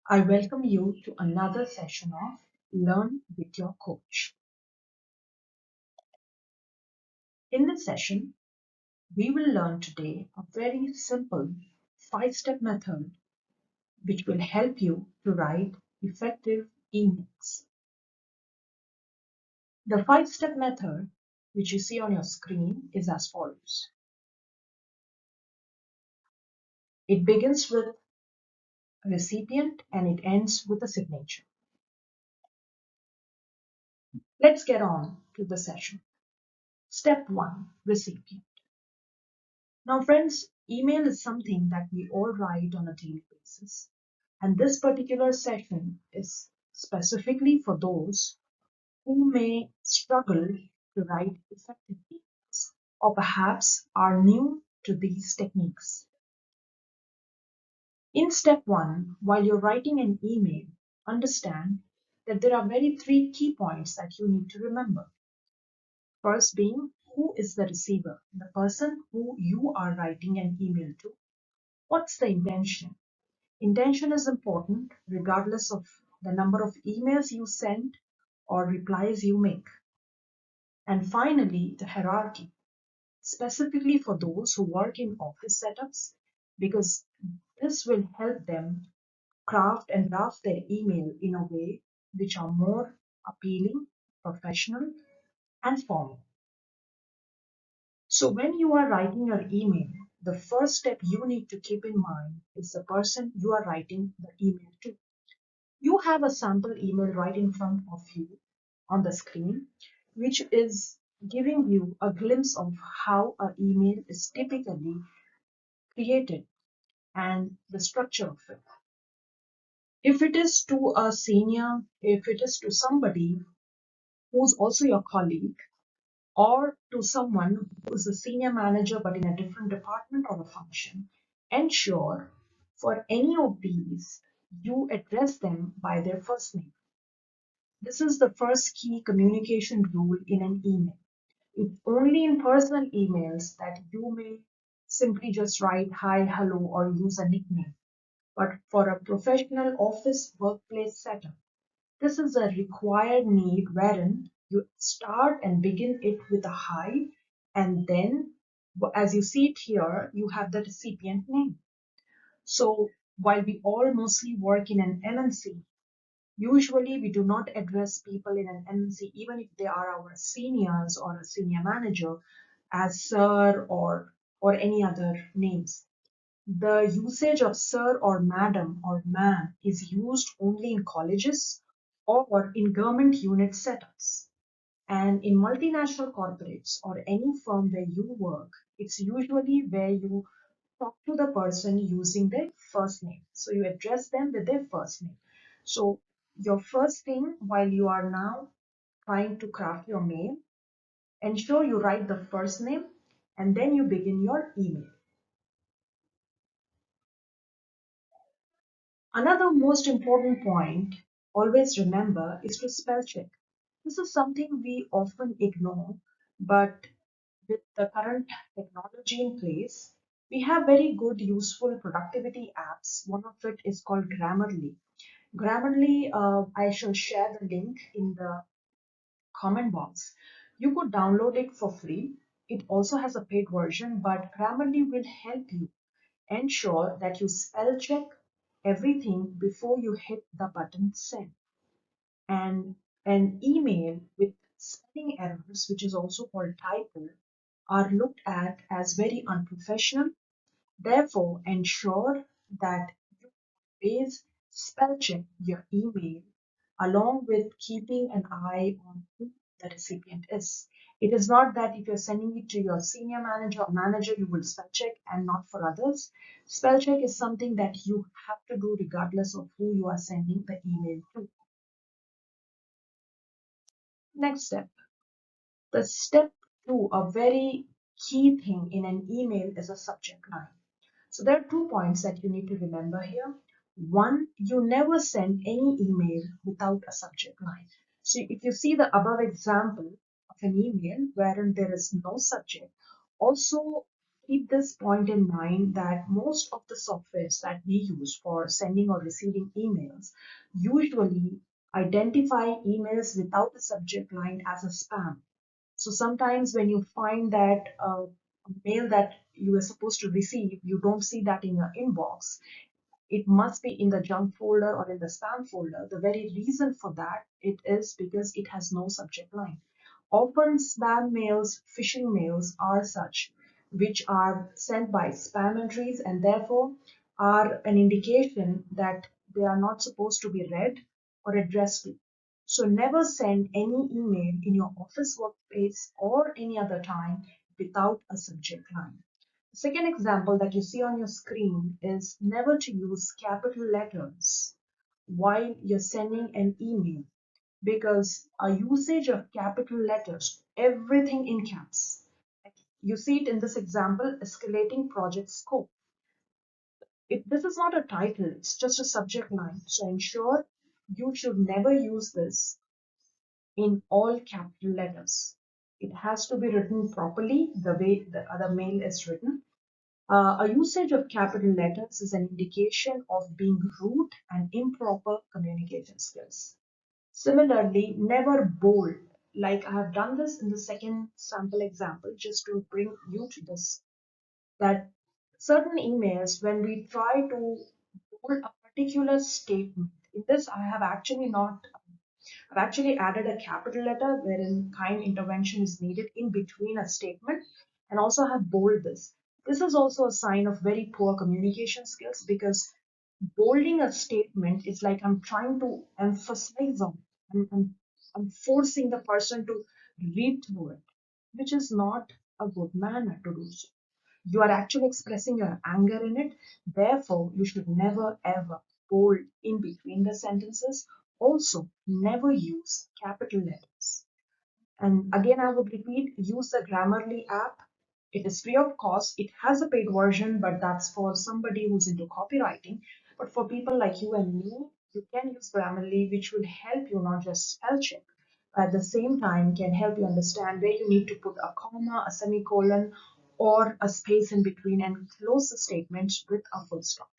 I welcome you to another session of Learn with Your Coach. In this session, we will learn today a very simple 5-step method which will help you to write effective emails. The 5-step method which you see on your screen is as follows. It begins with a recipient and it ends with a signature. Let's get on to the session. Step 1, recipient. Now, friends, email is something that we all write on a daily basis. And this particular session is specifically for those who may struggle to write effective emails or perhaps are new to these techniques. In step 1, while you're writing an email, understand that there are very three key points that you need to remember. First being, who is the receiver, the person who you are writing an email to? What's the intention? Intention is important regardless of the number of emails you send or replies you make. And finally, the hierarchy, specifically for those who work in office setups, because this will help them craft and draft their email in a way which are more appealing, professional, and formal. So when you are writing your email, the first step you need to keep in mind is the person you are writing the email to. You have a sample email right in front of you on the screen, which is giving you a glimpse of how an email is typically created and the structure of it. If it is to a senior, if it is to somebody who's also your colleague, or to someone who is a senior manager but in a different department or a function, ensure for any of these you address them by their first name. This is the first key communication rule in an email. It's only in personal emails that you may simply just write hi, hello, or use a nickname. But for a professional office workplace setup, this is a required need wherein you start and begin it with a hi, and then, as you see it here, you have the recipient name. So while we all mostly work in an MNC, usually, we do not address people in an MNC, even if they are our seniors or a senior manager, as sir or any other names. The usage of sir or madam or ma'am is used only in colleges or in government unit setups. And in multinational corporates or any firm where you work, it's usually where you talk to the person using their first name. So you address them with their first name. So your first thing while you are now trying to craft your mail, ensure you write the first name and then you begin your email. Another most important point, always remember, is to spell check. This is something we often ignore, but with the current technology in place, we have very good, useful productivity apps. One of it is called Grammarly. Grammarly, I shall share the link in the comment box. You could download it for free. It also has a paid version, but Grammarly will help you ensure that you spell check everything before you hit the button send. And an email with spelling errors, which is also called typo, are looked at as very unprofessional. Therefore, ensure that you always spell check your email along with keeping an eye on who the recipient is. It is not that if you're sending it to your senior manager or manager, you will spell check and not for others. Spell check is something that you have to do regardless of who you are sending the email to. Next step. The step two, a very key thing in an email is a subject line. So there are 2 points that you need to remember here. One, you never send any email without a subject line. So if you see the above example of an email wherein there is no subject, also Keep this point in mind that most of the softwares that we use for sending or receiving emails usually identify emails without the subject line as a spam. So sometimes when you find that a mail that you are supposed to receive, you don't see that in your inbox, it must be in the junk folder or in the spam folder. The very reason for that it is because it has no subject line. Often spam mails, phishing mails are such, which are sent by spam entries and therefore are an indication that they are not supposed to be read or addressed to. So never send any email in your office workspace or any other time without a subject line. The second example that you see on your screen is never to use capital letters while you're sending an email, because a usage of capital letters, everything in caps. You see it in this example, escalating project scope. This is not a title, it's just a subject line. So ensure you should never use this in all capital letters. It has to be written properly the way the other mail is written. A usage of capital letters is an indication of being rude and improper communication skills. Similarly, never bold. Like I have done this in the second sample example just to bring you to this, that certain emails, when we try to bold a particular statement, in this I have actually not I've actually added a capital letter wherein kind intervention is needed in between a statement, and also have bold this. This is also a sign of very poor communication skills, because bolding a statement is like I'm trying to emphasize on it. I'm forcing the person to read through it, which is not a good manner to do so. You are actually expressing your anger in it. Therefore, you should never ever bold in between the sentences. Also, never use capital letters. And again, I would repeat, use the Grammarly app. It is free of cost. It has a paid version, but that's for somebody who's into copywriting. But for people like you and me, you can use Grammarly, which will help you not just spell check, but at the same time can help you understand where you need to put a comma, a semicolon, or a space in between and close the statement with a full stop.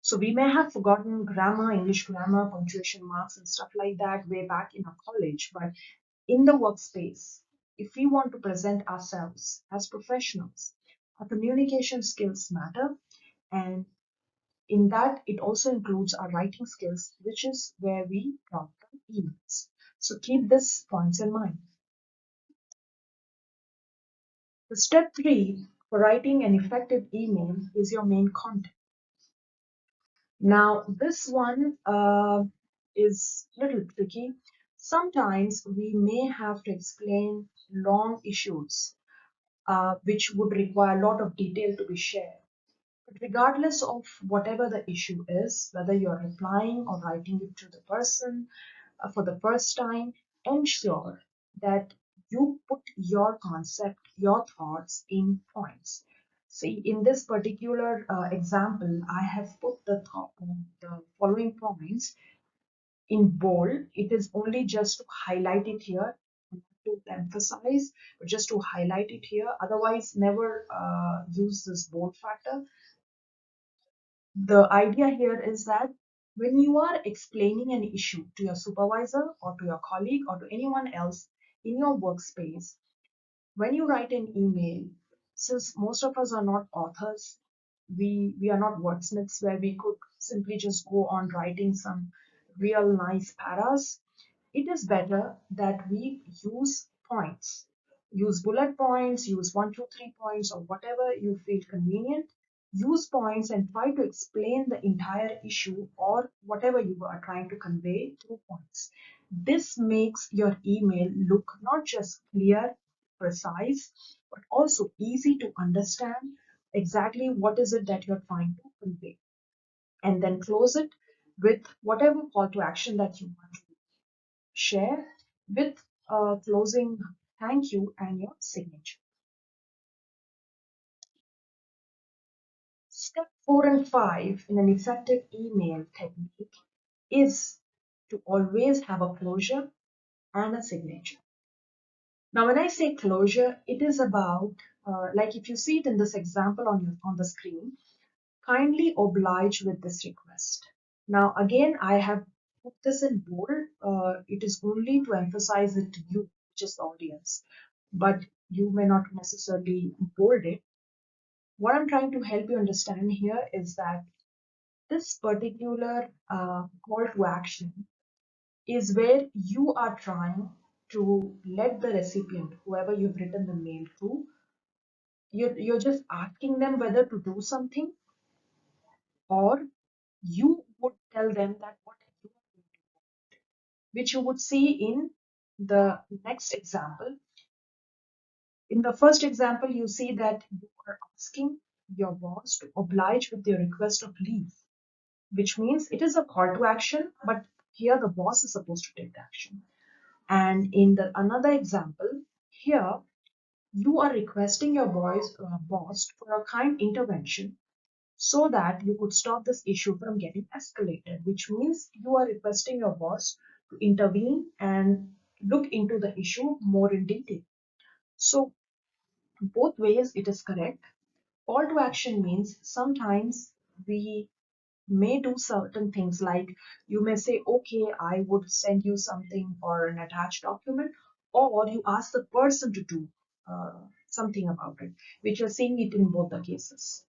So we may have forgotten grammar, English grammar, punctuation marks, and stuff like that way back in our college, but in the workspace, if we want to present ourselves as professionals, our communication skills matter, and in that it also includes our writing skills, which is where we come from emails. So keep this points in mind. The step 3 for writing an effective email is your main content. Now, this one is a little tricky. Sometimes we may have to explain long issues, which would require a lot of detail to be shared. But regardless of whatever the issue is, whether you're replying or writing it to the person for the first time, ensure that you put your concept, your thoughts in points. See, in this particular example, I have put the following points in bold. It is only just to highlight it here, not to emphasize, but just to highlight it here. Otherwise, never use this bold factor. The idea here is that when you are explaining an issue to your supervisor or to your colleague or to anyone else in your workspace, when you write an email, since most of us are not authors, we are not wordsmiths where we could simply just go on writing some real nice paras. It is better that we use points. Use bullet points, use 1, 2, 3 points, or whatever you feel convenient. Use points and try to explain the entire issue or whatever you are trying to convey through points. This makes your email look not just clear, precise, but also easy to understand exactly what is it that you're trying to convey. And then close it with whatever call to action that you want to share, with a closing thank you and your signature. Step 4 and 5 in an effective email technique is to always have a closure and a signature. Now, when I say closure, it is about like if you see it in this example on the screen, kindly oblige with this request. Now, again, I have put this in bold. It is only to emphasize it to you, which is the audience, but you may not necessarily bold it. What I'm trying to help you understand here is that this particular call to action is where you are trying to let the recipient, whoever you've written the mail to, you're just asking them whether to do something, or you would tell them that what you are going to do, which you would see in the next example. In the first example, you see that you are asking your boss to oblige with your request of leave, which means it is a call to action, but here the boss is supposed to take the action. And in the another example, here you are requesting your boss for a kind intervention so that you could stop this issue from getting escalated, which means you are requesting your boss to intervene and look into the issue more in detail. So, both ways it is correct. Call to action means sometimes we may do certain things, like you may say, okay, I would send you something or an attached document, or you ask the person to do something about it, which you're seeing it in both the cases.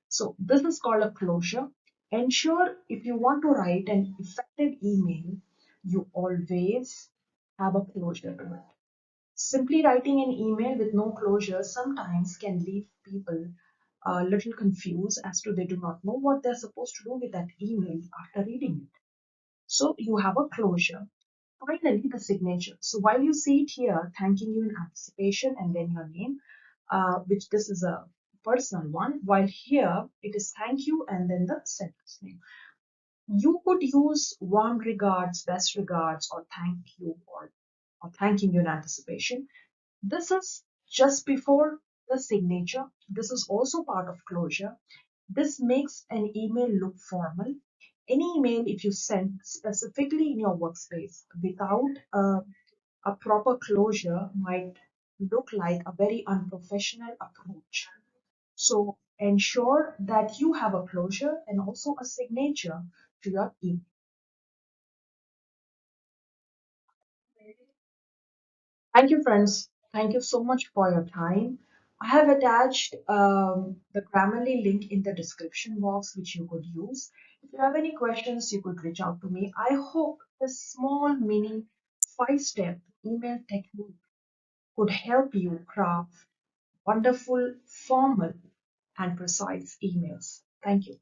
So this is called a closure. Ensure if you want to write an effective email, you always have a closure to it. Simply writing an email with no closure sometimes can leave people a little confused as to they do not know what they're supposed to do with that email after reading it. So you have a closure. Finally, the signature. So while you see it here, thanking you in anticipation and then your name, which this is a personal one, while here it is thank you and then the sender's name. You could use warm regards, best regards, or thank you, or thanking you in anticipation. This is just before the signature. This is also part of closure. This makes an email look formal. Any email, if you send specifically in your workspace without a proper closure, might look like a very unprofessional approach. So ensure that you have a closure and also a signature to your email. Thank you, friends. Thank you so much for your time. I have attached the Grammarly link in the description box, which you could use. If you have any questions, you could reach out to me. I hope this small mini 5-step email technique could help you craft wonderful, formal, and precise emails. Thank you.